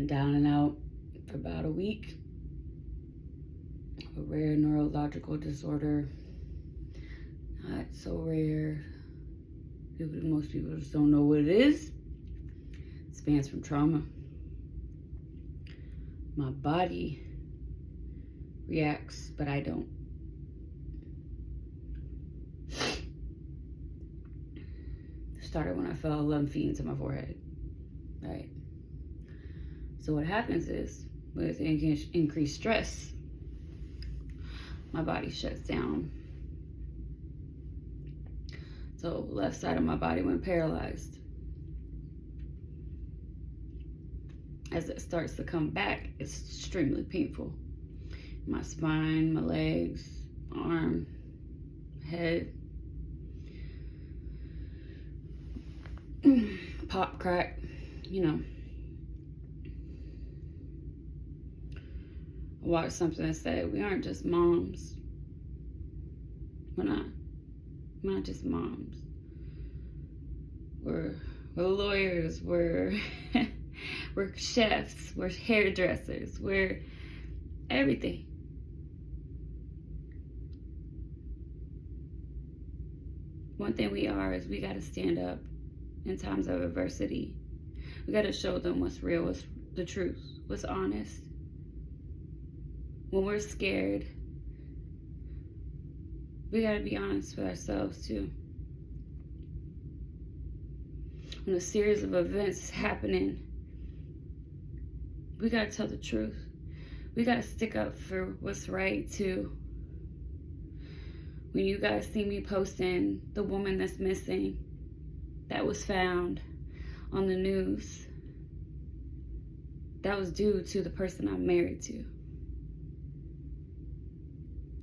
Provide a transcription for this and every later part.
been down and out for about a week. A rare neurological disorder. Not so rare. Most people just don't know what it is. It spans from trauma. My body reacts, but I don't. Started when I fell 11 feet into my forehead. Right. So what happens is, with increased stress, my body shuts down. So left side of my body went paralyzed. As it starts to come back, it's extremely painful. My spine, my legs, my arm, head. Pop, crack, you know. I watched something that said, we aren't just moms. We're not just moms. We're lawyers, we're chefs, we're hairdressers, we're everything. One thing we are is we gotta stand up in times of adversity. We gotta show them what's real, what's the truth, what's honest. When we're scared, we gotta be honest with ourselves too. When a series of events is happening, we gotta tell the truth. We gotta stick up for what's right too. When you guys see me posting the woman that's missing, that was found on the news, that was due to the person I'm married to.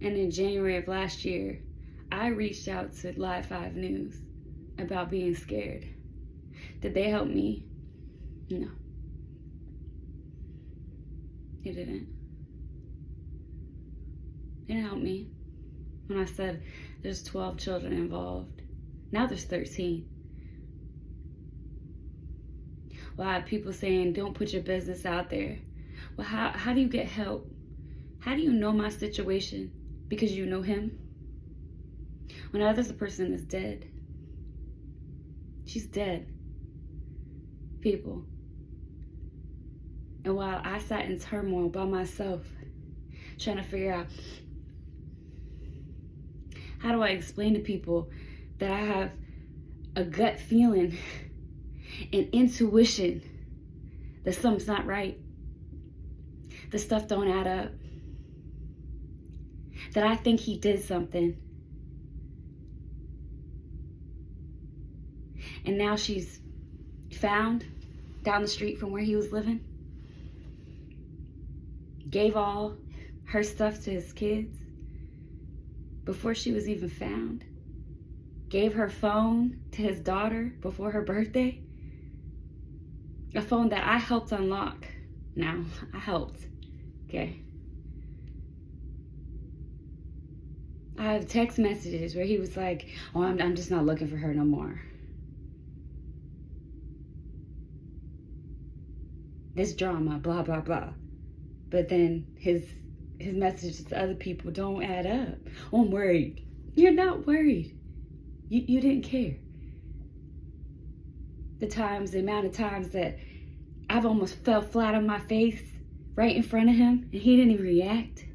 And in January of last year, I reached out to Live 5 News about being scared. Did they help me? No. They didn't. They didn't help me. When I said there's 12 children involved, now there's 13. Well, I have people saying, don't put your business out there. Well, how do you get help? How do you know my situation? Because you know him? When others, a person is dead. She's dead. People. And while I sat in turmoil by myself, trying to figure out, how do I explain to people that I have a gut feeling and intuition that something's not right, the stuff don't add up, that I think he did something, and now she's found down the street from where he was living, gave all her stuff to his kids before she was even found, gave her phone to his daughter before her birthday, a phone that I helped unlock. Now, I helped, okay? I have text messages where he was like, oh, I'm just not looking for her no more. This drama, blah, blah, blah. But then his messages to other people don't add up. Oh, I'm worried. You're not worried. You didn't care. The amount of times that I've almost fell flat on my face right in front of him and he didn't even react.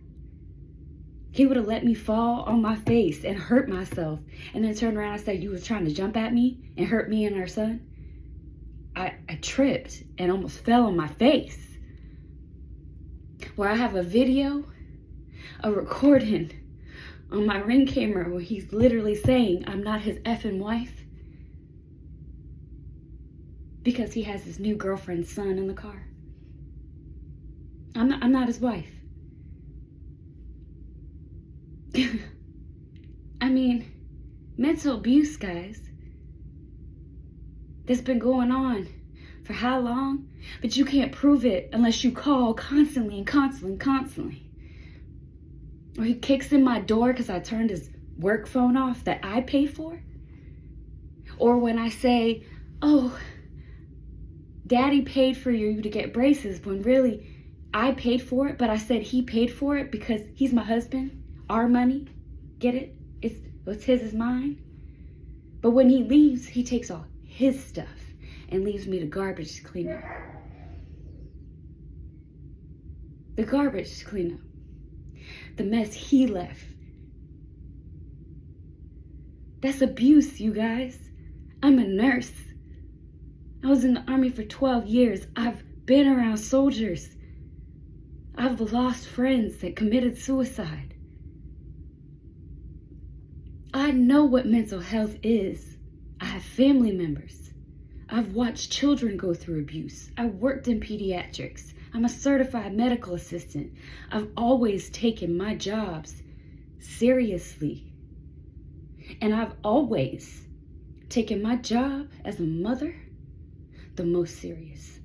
He would have let me fall on my face and hurt myself and then turn around and say, you were trying to jump at me and hurt me and our son? I tripped and almost fell on my face. Where I have a video, a recording on my Ring camera where he's literally saying, I'm not his effing wife. Because he has his new girlfriend's son in the car. I'm not his wife. I mean, mental abuse, guys. That's been going on for how long? But you can't prove it unless you call constantly and constantly and constantly. Or he kicks in my door because I turned his work phone off that I pay for. Or when I say, oh, Daddy paid for you to get braces when really I paid for it, but I said he paid for it because he's my husband. Our money. Get it? It's what's his is mine. But when he leaves, he takes all his stuff and leaves me the garbage to clean up. The garbage to clean up. The mess he left. That's abuse, you guys. I'm a nurse. I was in the Army for 12 years. I've been around soldiers. I've lost friends that committed suicide. I know what mental health is. I have family members. I've watched children go through abuse. I worked in pediatrics. I'm a certified medical assistant. I've always taken my jobs seriously. And I've always taken my job as a mother the most serious.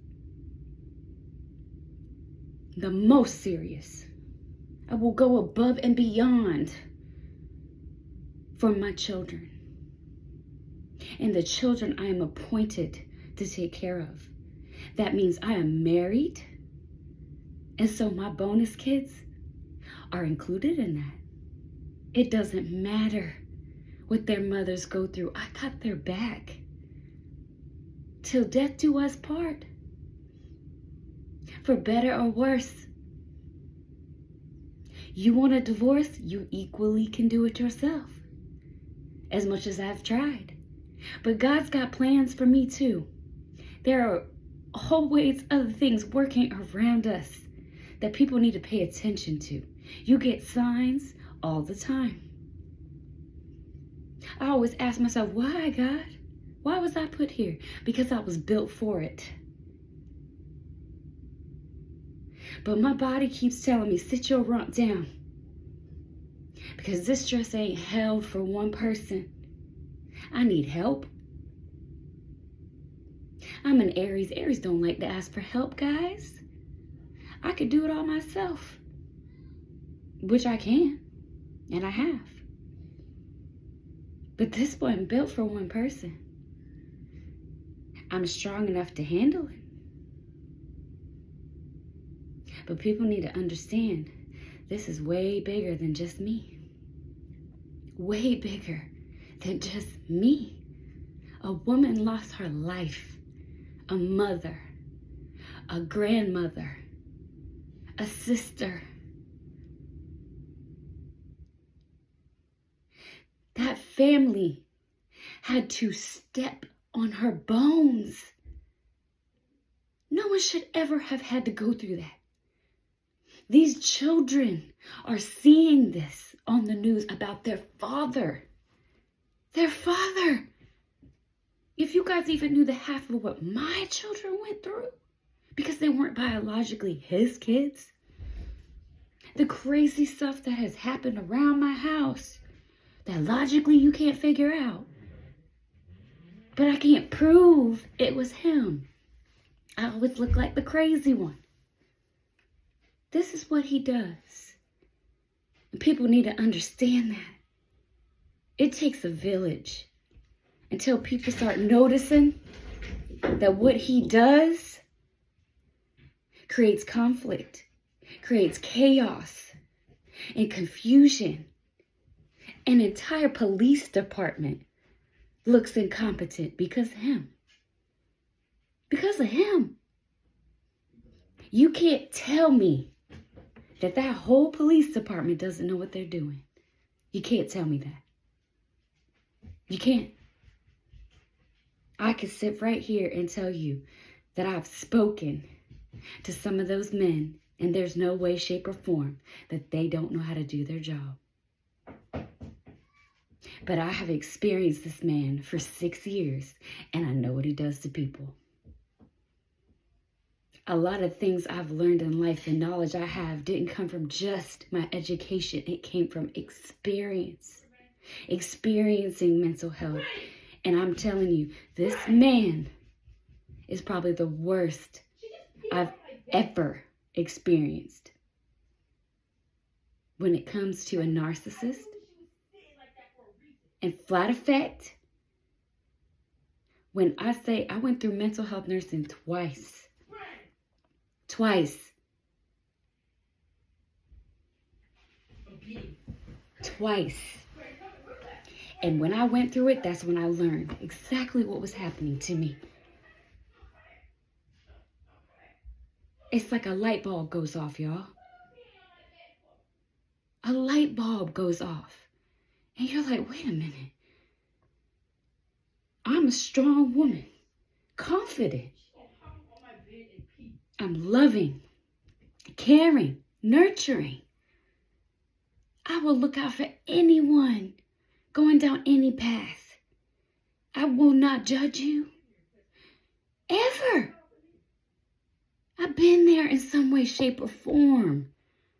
The most serious. I will go above and beyond for my children and the children I am appointed to take care of. That means I am married, and so my bonus kids are included in that. It doesn't matter what their mothers go through. I got their back. Till death do us part. For better or worse. You want a divorce? You equally can do it yourself. As much as I've tried. But God's got plans for me too. There are always other things working around us that people need to pay attention to. You get signs all the time. I always ask myself, why, God? Why was I put here? Because I was built for it. But my body keeps telling me, sit your rump down. Because this stress ain't held for one person. I need help. I'm an Aries. Aries don't like to ask for help, guys. I could do it all myself. Which I can. And I have. But this wasn't built for one person. I'm strong enough to handle it. But people need to understand this is way bigger than just me. Way bigger than just me. A woman lost her life. A mother. A grandmother. A sister. That family had to step on her bones. No one should ever have had to go through that. These children are seeing this on the news about their father. Their father. If you guys even knew the half of what my children went through, because they weren't biologically his kids. The crazy stuff that has happened around my house that logically you can't figure out. But I can't prove it was him. I always look like the crazy one. This is what he does. And people need to understand that. It takes a village until people start noticing that what he does creates conflict, creates chaos and confusion. An entire police department looks incompetent because of him. Because of him. You can't tell me that whole police department doesn't know what they're doing. You can't tell me that. You can't. I could sit right here and tell you that I've spoken to some of those men, and there's no way, shape, or form that they don't know how to do their job. But I have experienced this man for 6 years, and I know what he does to people. A lot of things I've learned in life and knowledge I have didn't come from just my education. It came from experience. Experiencing mental health. And I'm telling you, this man is probably the worst I've ever experienced. When it comes to a narcissist and flat effect, When I say I went through mental health nursing twice. Twice. Twice. And when I went through it, that's when I learned exactly what was happening to me. It's like a light bulb goes off, y'all. A light bulb goes off. And you're like, wait a minute. I'm a strong woman, confident. I'm loving, caring, nurturing. I will look out for anyone going down any path. I will not judge you. Ever. I've been there in some way, shape, or form.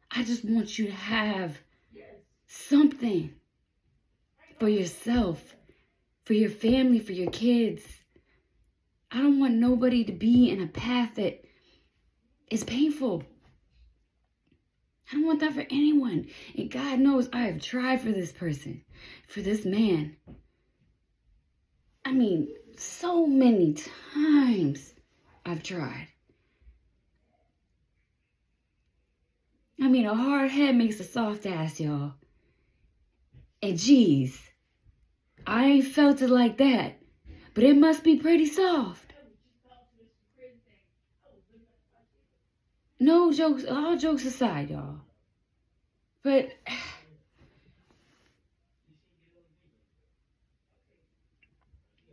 I just want you to have something for yourself, for your family, for your kids. I don't want nobody to be in a path that is painful. I don't want that for anyone. And God knows I have tried for this person, for this man. I mean, so many times I've tried. I mean, a hard head makes a soft ass, y'all. And geez, I ain't felt it like that, but it must be pretty soft. No jokes, all jokes aside, y'all. But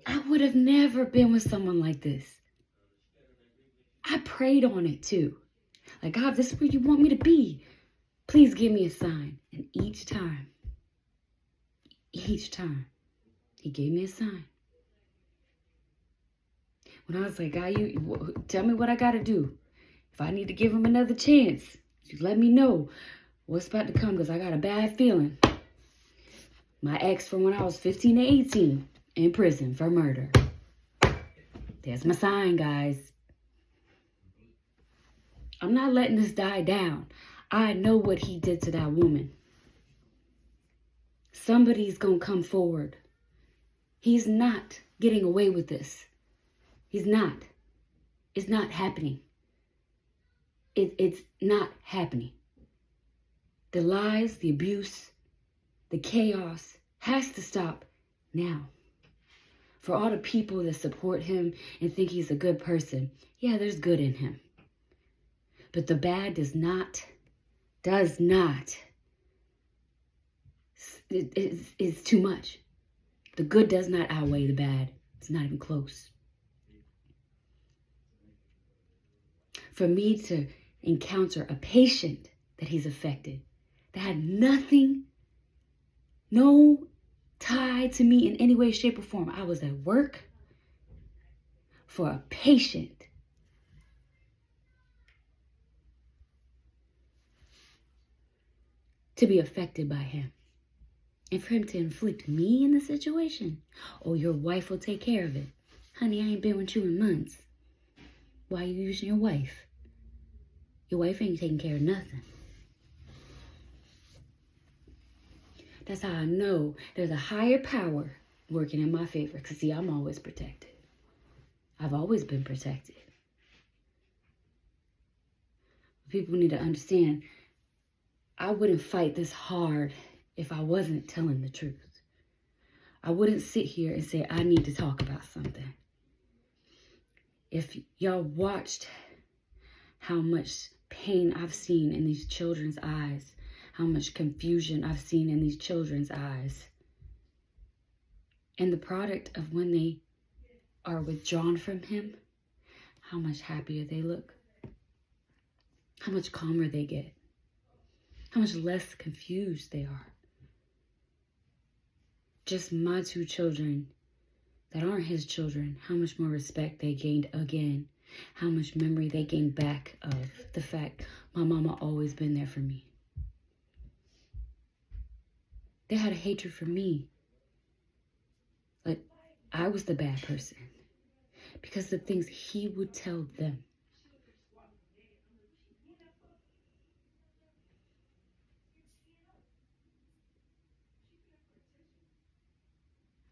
I would have never been with someone like this. I prayed on it too. Like, God, this is where you want me to be. Please give me a sign. And each time, he gave me a sign. When I was like, God, you tell me what I got to do. If I need to give him another chance, you let me know what's about to come, because I got a bad feeling. My ex from when I was 15 to 18 in prison for murder. There's my sign, guys. I'm not letting this die down. I know what he did to that woman. Somebody's going to come forward. He's not getting away with this. He's not. It's not happening. It's not happening. The lies, the abuse, the chaos has to stop now. For all the people that support him and think he's a good person, yeah, there's good in him. But the bad does not, it's too much. The good does not outweigh the bad. It's not even close. For me to encounter a patient that he's affected, that had nothing, no tie to me in any way, shape, or form. I was at work for a patient to be affected by him. And for him to inflict me in the situation. Oh, your wife will take care of it. Honey, I ain't been with you in months. Why are you using your wife? Your wife ain't taking care of nothing. That's how I know there's a higher power working in my favor. Because, see, I'm always protected. I've always been protected. People need to understand, I wouldn't fight this hard if I wasn't telling the truth. I wouldn't sit here and say, I need to talk about something. If y'all watched how much pain I've seen in these children's eyes, how much confusion I've seen in these children's eyes, and the product of when they are withdrawn from him, how much happier they look, how much calmer they get, how much less confused they are. Just my two children that aren't his children, how much more respect they gained again, how much memory they gained back of the fact my mama always been there for me. They had a hatred for me. Like I was the bad person. Because the things he would tell them.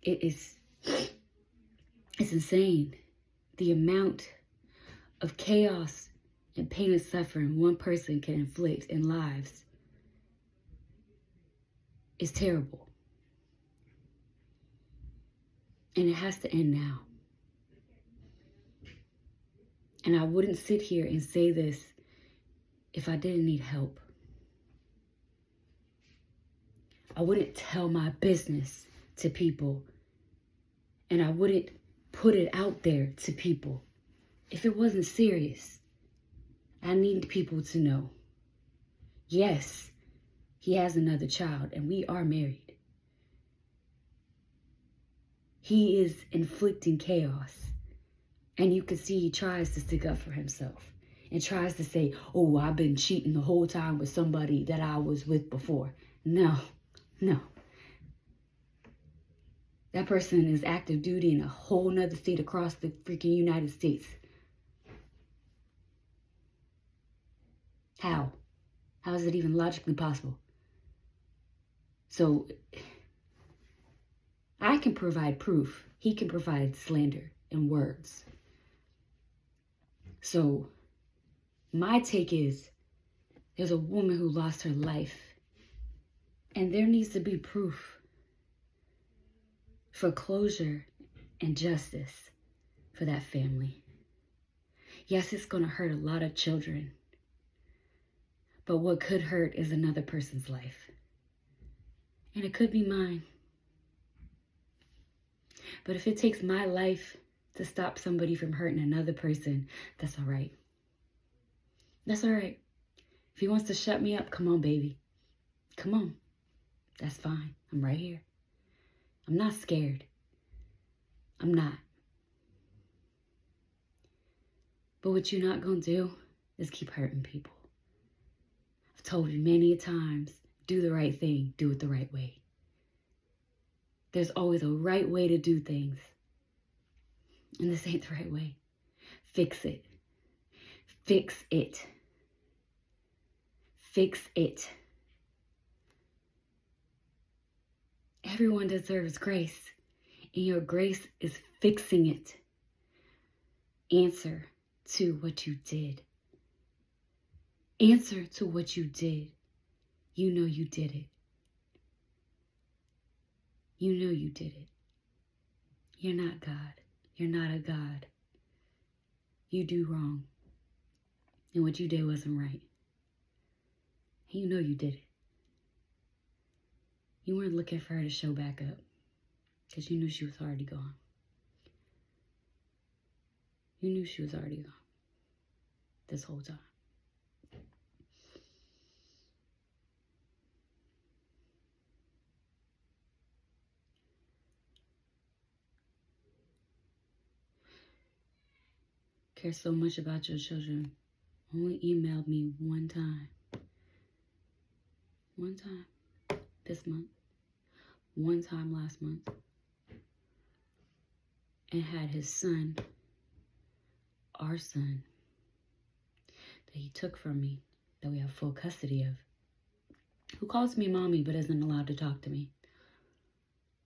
It is It's insane. The amount of chaos and pain and suffering one person can inflict in lives is terrible. And it has to end now. And I wouldn't sit here and say this if I didn't need help. I wouldn't tell my business to people. And I wouldn't put it out there to people if it wasn't serious. I need people to know. Yes, he has another child and we are married. He is inflicting chaos. And you can see he tries to stick up for himself and tries to say, oh, I've been cheating the whole time with somebody that I was with before. No. That person is active duty in a whole nother state across the freaking United States. How? How is it even logically possible? So, I can provide proof. He can provide slander and words. So, my take is, there's a woman who lost her life. And there needs to be proof for closure and justice for that family. Yes, it's going to hurt a lot of children. But what could hurt is another person's life. And it could be mine. But if it takes my life to stop somebody from hurting another person, that's all right. That's all right. If he wants to shut me up, come on, baby. Come on. That's fine. I'm right here. I'm not scared. I'm not. But what you're not going to do is keep hurting people. I've told you many times, do the right thing, do it the right way. There's always a right way to do things. And this ain't the right way. Fix it. Fix it. Fix it. Everyone deserves grace. And your grace is fixing it. Answer to what you did. Answer to what you did. You know you did it. You know you did it. You're not God. You're not a God. You do wrong. And what you did wasn't right. You know you did it. You weren't looking for her to show back up because you knew she was already gone. You knew she was already gone this whole time. Care so much about your children. Only emailed me one time. One time this month. One time last month. And had his son, our son, that he took from me, that we have full custody of, who calls me mommy but isn't allowed to talk to me.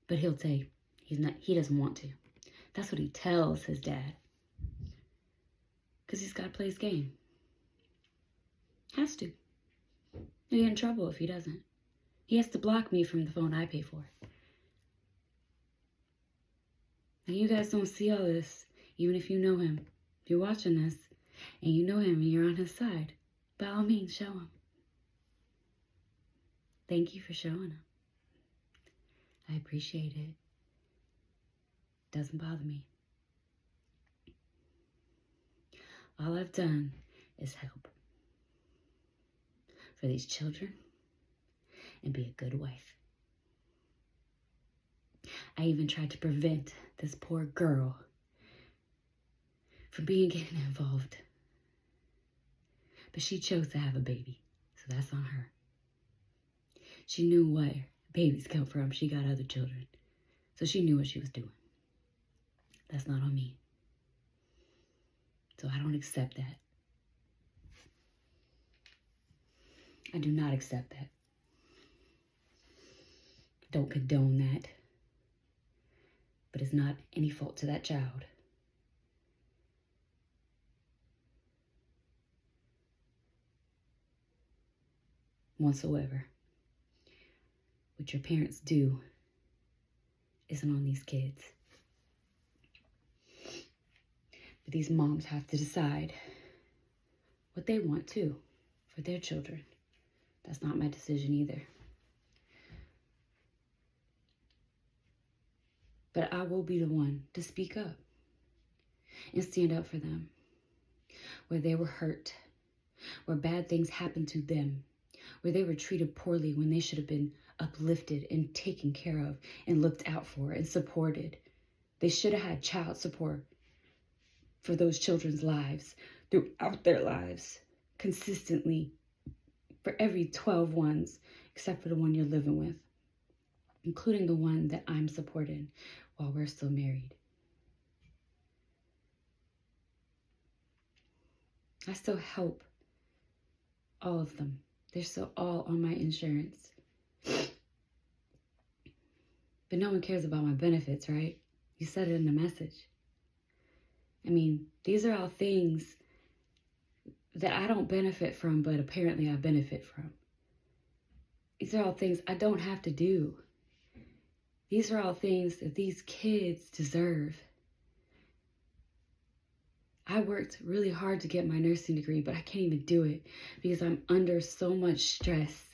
But he'll say he doesn't want to. That's what he tells his dad. Because he's got to play his game. Has to. He'll get in trouble if he doesn't. He has to block me from the phone I pay for. And you guys don't see all this, even if you know him. If you're watching this, and you know him and you're on his side, by all means, show him. Thank you for showing him. I appreciate it. Doesn't bother me. All I've done is help for these children and be a good wife. I even tried to prevent this poor girl from getting involved. But she chose to have a baby, so that's on her. She knew where babies come from. She got other children, so she knew what she was doing. That's not on me. So I don't accept that. I do not accept that. Don't condone that. But but it's not any fault to that child. Whatsoever. What your parents do isn't on these kids. But these moms have to decide what they want to for their children. That's not my decision either. But I will be the one to speak up and stand up for them. Where they were hurt, where bad things happened to them, where they were treated poorly when they should have been uplifted and taken care of and looked out for and supported. They should have had child support for those children's lives throughout their lives, consistently, for every 12 ones, except for the one you're living with, including the one that I'm supporting while we're still married. I still help all of them. They're still all on my insurance. But no one cares about my benefits, right? You said it in the message. I mean, these are all things that I don't benefit from, but apparently I benefit from. These are all things I don't have to do. These are all things that these kids deserve. I worked really hard to get my nursing degree, but I can't even do it because I'm under so much stress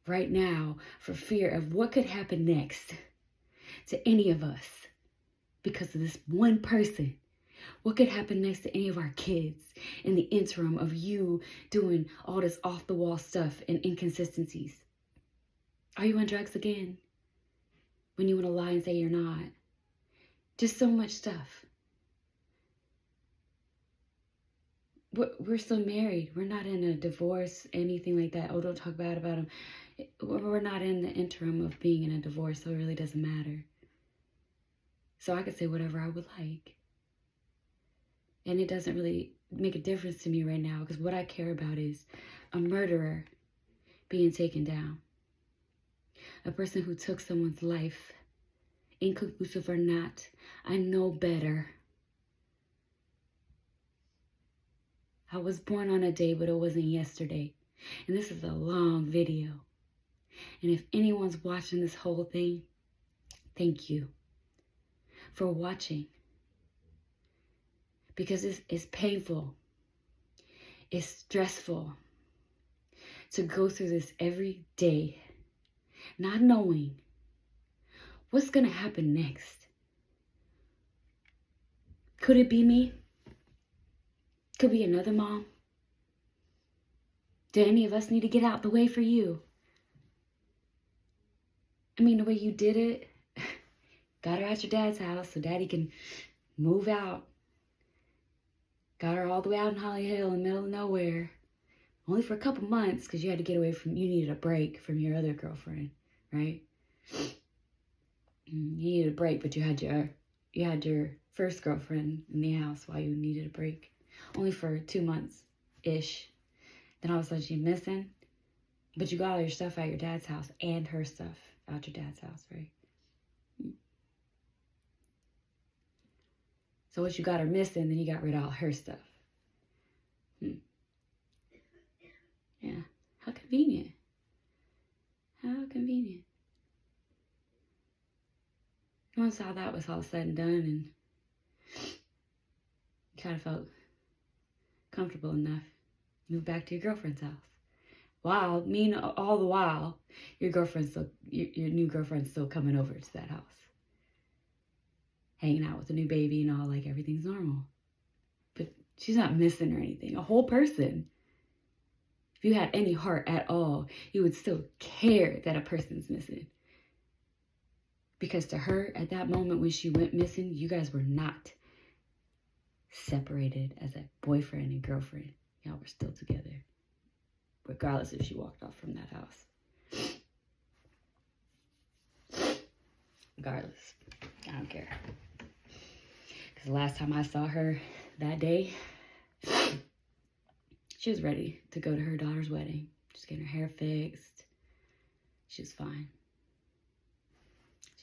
right now for fear of what could happen next to any of us because of this one person. What could happen next to any of our kids in the interim of you doing all this off-the-wall stuff and inconsistencies? Are you on drugs again? When you want to lie and say you're not? Just so much stuff. We're still married. We're not in a divorce, anything like that. Oh, don't talk bad about him. We're not in the interim of being in a divorce, so it really doesn't matter. So I could say whatever I would like. And it doesn't really make a difference to me right now because what I care about is a murderer being taken down. A person who took someone's life, inconclusive or not. I know better. I was born on a day, but it wasn't yesterday. And this is a long video. And if anyone's watching this whole thing, thank you for watching. Because it's painful. It's stressful to go through this every day, not knowing what's going to happen next. Could it be me? Could be another mom. Do any of us need to get out the way for you? I mean, the way you did it, got her at your dad's house so daddy can move out. Got her all the way out in Holly Hill in the middle of nowhere. Only for a couple months because you had to get away from, you needed a break from your other girlfriend, right? You needed a break, but you had your first girlfriend in the house while you needed a break. Only for 2 months-ish. Then all of a sudden she's missing. But you got all your stuff out your dad's house and her stuff out your dad's house, right? So once you got her missing, then you got rid of all her stuff. Yeah, how convenient. How convenient. Once all that was all said and done and you kind of felt comfortable enough, move back to your girlfriend's house. Wow, all the while, your new girlfriend's still coming over to that house. Hanging out with the new baby and all, like everything's normal. But she's not missing or anything. A whole person. If you had any heart at all, you would still care that a person's missing. Because to her, at that moment when she went missing, you guys were not separated as a boyfriend and girlfriend. Y'all were still together. Regardless if she walked off from that house. Regardless. I don't care. Because the last time I saw her that day, she was ready to go to her daughter's wedding. Just getting her hair fixed. She was fine.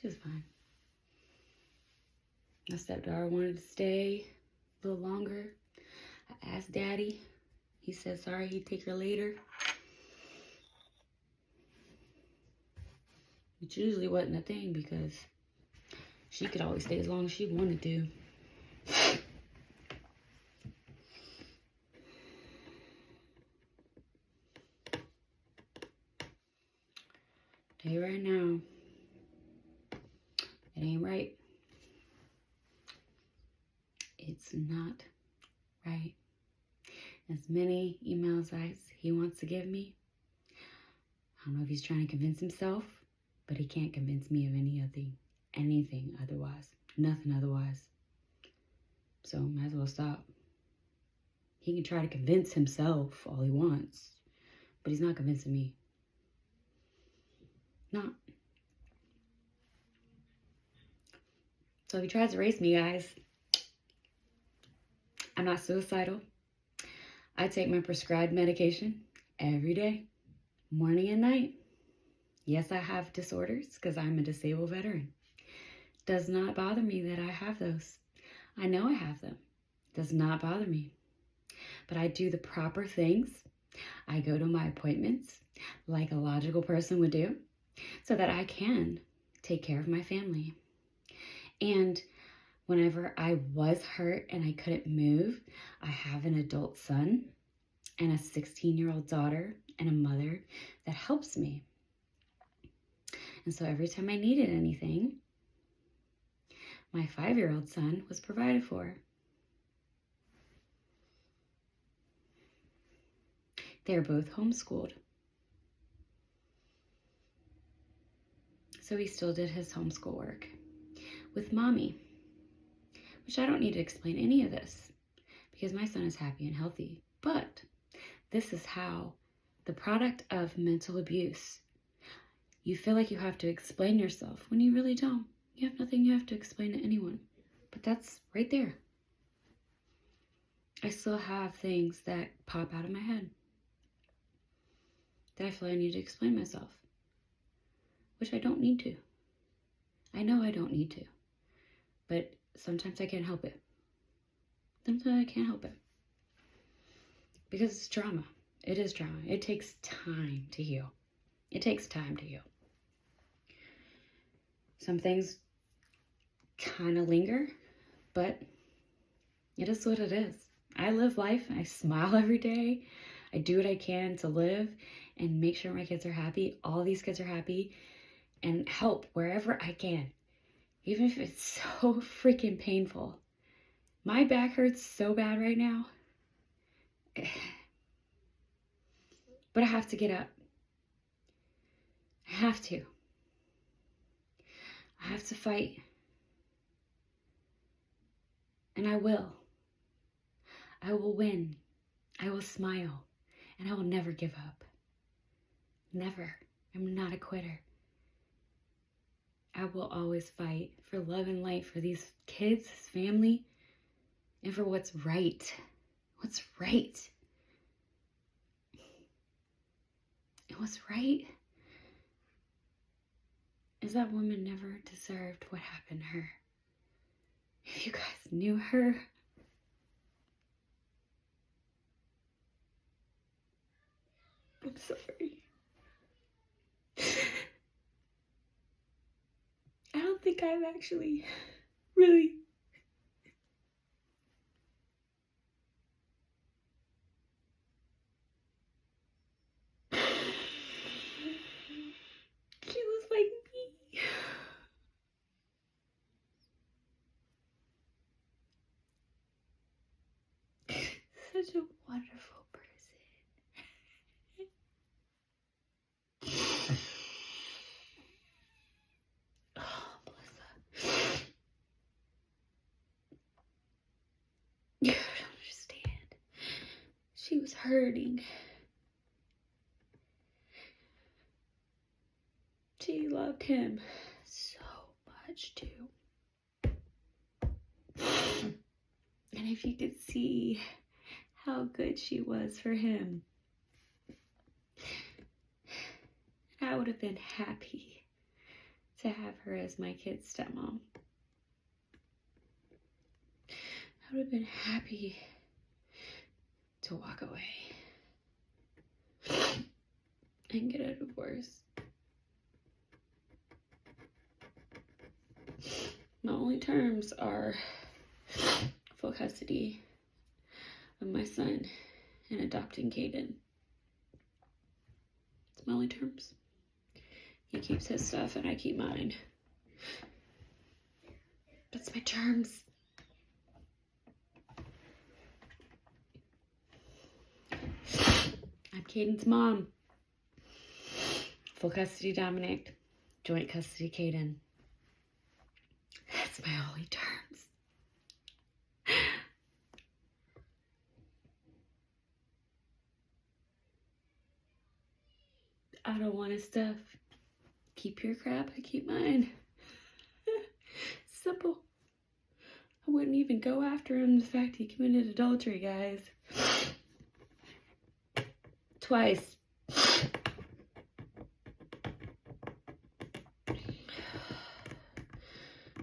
She was fine. My stepdaughter wanted to stay a little longer. I asked Daddy. He said sorry, he'd take her later. Which usually wasn't a thing because she could always stay as long as she wanted to. Tell you right now, it ain't right. It's not right. As many emails as he wants to give me, I don't know if he's trying to convince himself, but he can't convince me of anything otherwise. Nothing otherwise. So might as well stop. He can try to convince himself all he wants, but he's not convincing me. Not. So if he tries to race me, guys, I'm not suicidal. I take my prescribed medication every day, morning and night. Yes, I have disorders because I'm a disabled veteran. Does not bother me that I have those. I know I have them. Does not bother me. But I do the proper things. I go to my appointments like a logical person would do so that I can take care of my family. And whenever I was hurt and I couldn't move, I have an adult son and a 16-year-old daughter and a mother that helps me. And so every time I needed anything, my 5-year-old son was provided for. They're both homeschooled. So he still did his homeschool work with mommy, which I don't need to explain any of this because my son is happy and healthy. But this is how the product of mental abuse, you feel like you have to explain yourself when you really don't. You have nothing you have to explain to anyone. But that's right there. I still have things that pop out of my head that I feel I need to explain myself, which I don't need to. I know I don't need to, but sometimes I can't help it. Sometimes I can't help it because it's trauma. It is trauma. It takes time to heal. It takes time to heal. Some things kind of linger, but it is what it is. I live life. I smile every day. I do what I can to live and make sure my kids are happy. All these kids are happy and help wherever I can, even if it's so freaking painful. My back hurts so bad right now, but I have to get up. I have to. I have to fight. And I will. I will win. I will smile. And I will never give up. Never. I'm not a quitter. I will always fight for love and light for these kids, this family, and for what's right. What's right. And what's right is that woman never deserved what happened to her. If you guys knew her, I'm sorry. I don't think I've actually really she was like me. Such a wonderful person. Oh, Melissa. You don't understand. She was hurting. She loved him so much too. And if you could see how good she was for him, I would have been happy to have her as my kid's stepmom. I would have been happy to walk away and get a divorce. My only terms are full custody of my son and adopting Caden. It's my only terms. He keeps his stuff and I keep mine. That's my terms. I'm Caden's mom. Full custody Dominic, joint custody Caden. That's my only terms. I don't want his stuff. Keep your crap, I keep mine. Simple. I wouldn't even go after him the fact he committed adultery, guys. Twice.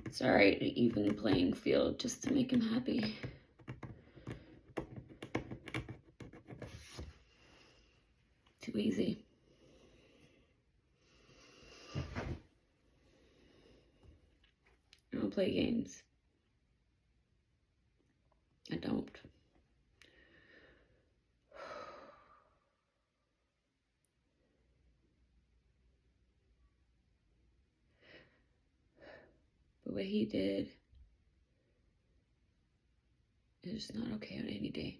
It's alright to even the playing field just to make him happy. Too easy. I don't play games. I don't. But what he did is not okay on any day.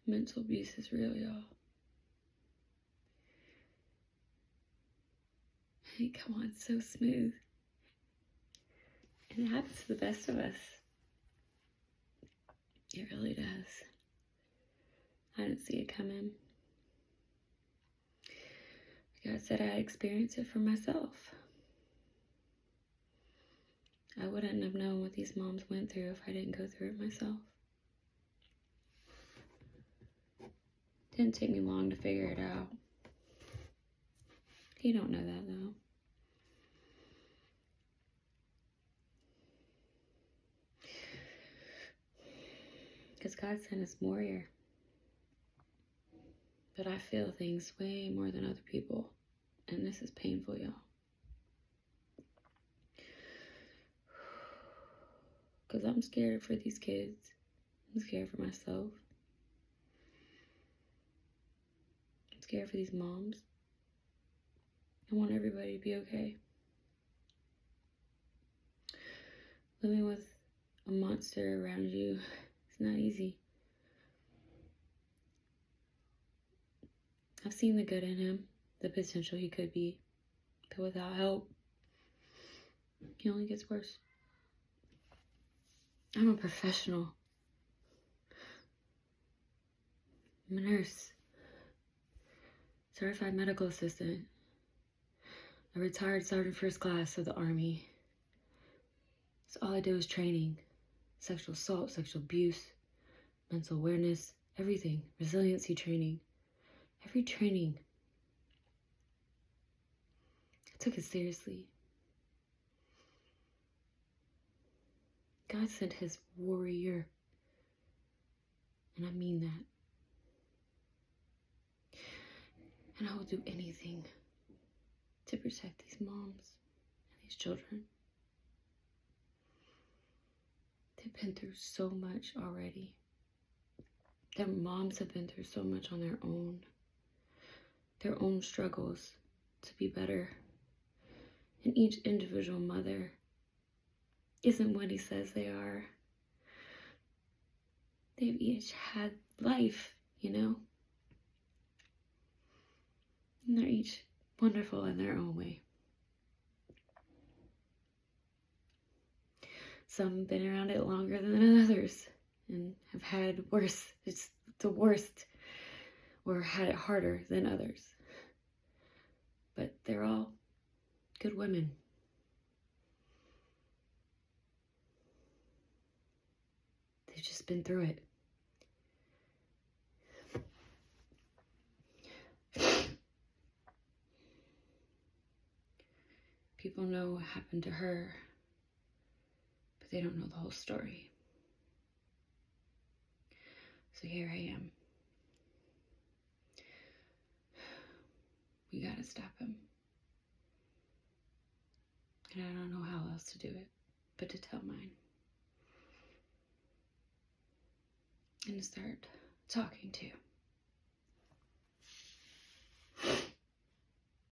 Mental abuse is real, y'all. Hey, come on, so smooth. And it happens to the best of us. It really does. I didn't see it coming. God said I'd experience it for myself. I wouldn't have known what these moms went through if I didn't go through it myself. Didn't take me long to figure it out. He don't know that though. Because God sent us warrior. But I feel things way more than other people. And this is painful, y'all. Because I'm scared for these kids. I'm scared for myself. I'm scared for these moms. I want everybody to be okay. Living with a monster around you is not easy. I've seen the good in him, the potential he could be, but without help, he only gets worse. I'm a professional. I'm a nurse, certified medical assistant, a retired sergeant first class of the Army. So all I do is training, sexual assault, sexual abuse, mental awareness, everything, resiliency training. Every training, I took it seriously. God sent his warrior, and I mean that. And I will do anything to protect these moms and these children. They've been through so much already. Their moms have been through so much on their own struggles to be better. And each individual mother isn't what he says they are. They've each had life, you know? And they're each wonderful in their own way. Some have been around it longer than others and have had worse, it's the worst, or had it harder than others. But they're all good women. They've just been through it. People know what happened to her, but they don't know the whole story. So here I am. We gotta stop him. And I don't know how else to do it but to tell mine. And to start talking to.